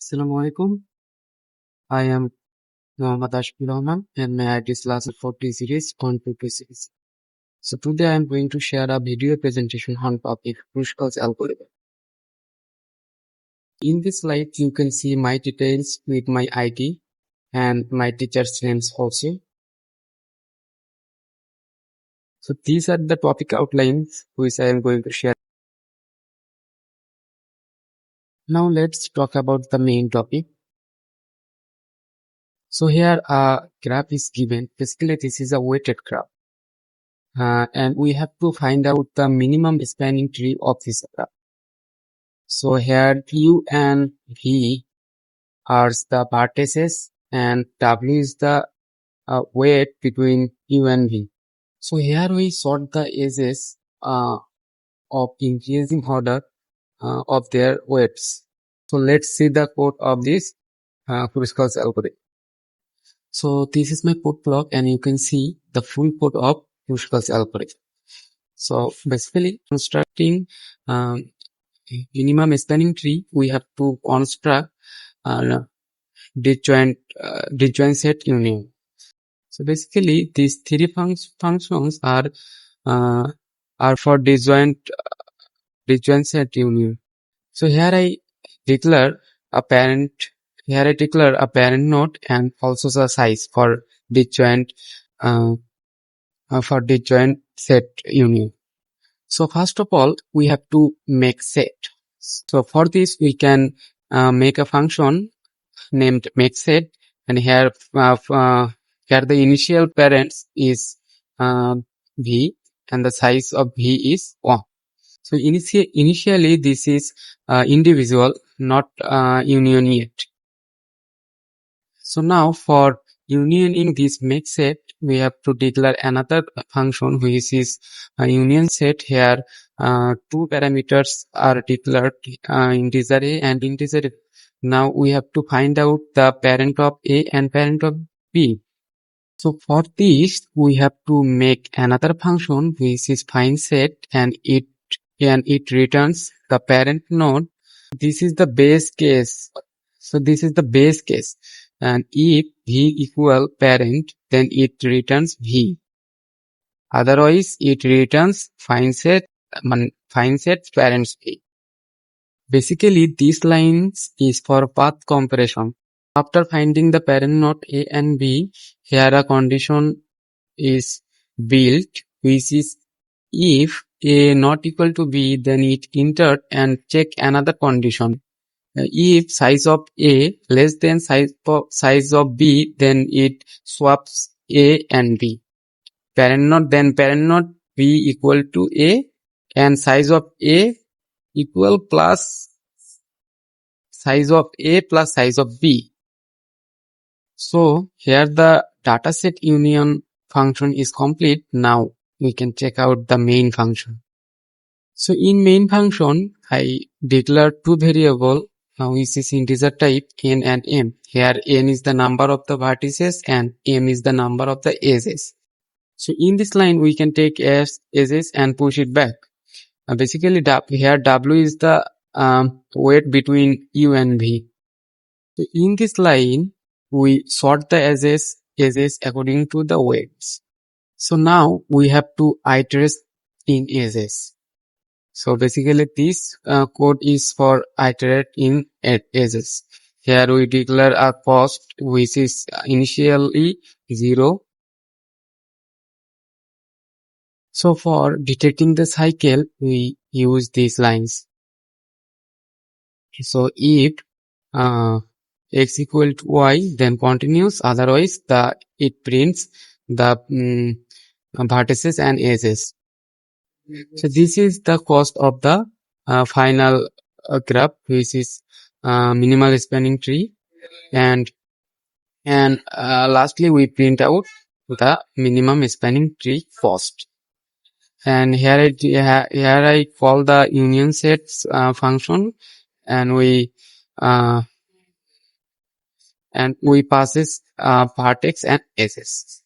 Assalamu alaikum. I am Muhammad Ashfur Rahman and my ID is Class 40 series on PP series. So today I am going to share a video presentation on topic Kruskal's algorithm. In this slide you can see my details with my ID and my teacher's names also. So these are the topic outlines which I am going to share. Now let's talk about the main topic. So here a graph is given. Basically this is a weighted graph. And we have to find out the minimum spanning tree of this graph. So here U and V are the vertices and W is the weight between U and V. So here we sort the edges of increasing order of their weights. So let's see the code of this Kruskal's algorithm. So this is my code block and you can see the full code of Kruskal's algorithm. So basically constructing minimum spanning tree, we have to construct disjoint set union. So basically these three functions are for disjoint set union. So here I declare a parent node and also the size for disjoint set union. So first of all, we have to make set. So for this, we can make a function named makeSet, and here the initial parents is v, and the size of v is 1. So initially this is individual, not union yet. So now for unioning this makeSet, we have to declare another function which is union set. Here two parameters are declared, integer a and integer b. Now we have to find out the parent of a and parent of b. So for this we have to make another function which is findSet, and it returns the parent node. This is the base case. So this is the base case. And if v equal parent, then it returns v. Otherwise, it returns findSet parents a. Basically, these lines is for path comparison. After finding the parent node a and b, here a condition is built, which is if a not equal to b, then it entered and check another condition. If size of A less than size of B, then it swaps A and B. Parent node B equal to A and size of A equal plus size of A plus size of B. So here the dataset union function is complete. Now we can check out the main function. So in main function, I declare two variables. Now which is integer type n and m. Here n is the number of the vertices and m is the number of the edges. So in this line we can take edges and push it back. Basically here w is the weight between u and v. So in this line we sort the edges according to the weights. So now we have to iterate in edges. So basically this code is for iterate in edges. Here we declare a cost which is initially 0. So for detecting the cycle, we use these lines. So if x equal to y, then continues. Otherwise, it prints the vertices and edges. So this is the cost of the final graph, which is minimal spanning tree, and lastly we print out the minimum spanning tree cost. And here I call the union sets function, and we passes vertex and edges.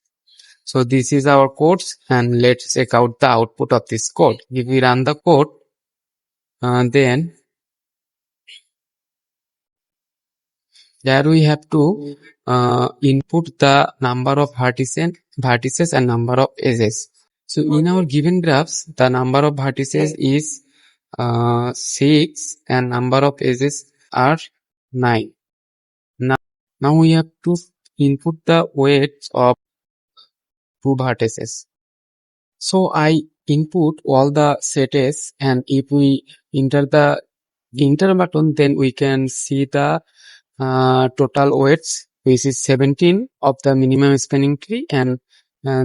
So this is our codes, and let's check out the output of this code. If we run the code, then There we have to input the number of vertices and number of edges. So in our given graphs, the number of vertices is 6 and number of edges are 9. Now, now we have to input the weights of two vertices. So I input all the sets, and if we enter the enter button, then we can see the total weights, which is 17 of the minimum spanning tree, and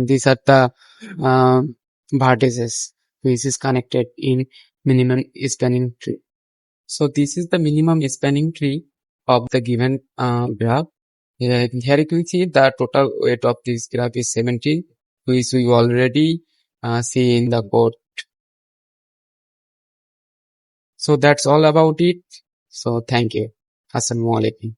these are the uh, vertices which is connected in minimum spanning tree. So this is the minimum spanning tree of the given graph. Here you can see the total weight of this graph is 17, which we already see in the code. So that's all about it. So thank you. Assalamu alaikum.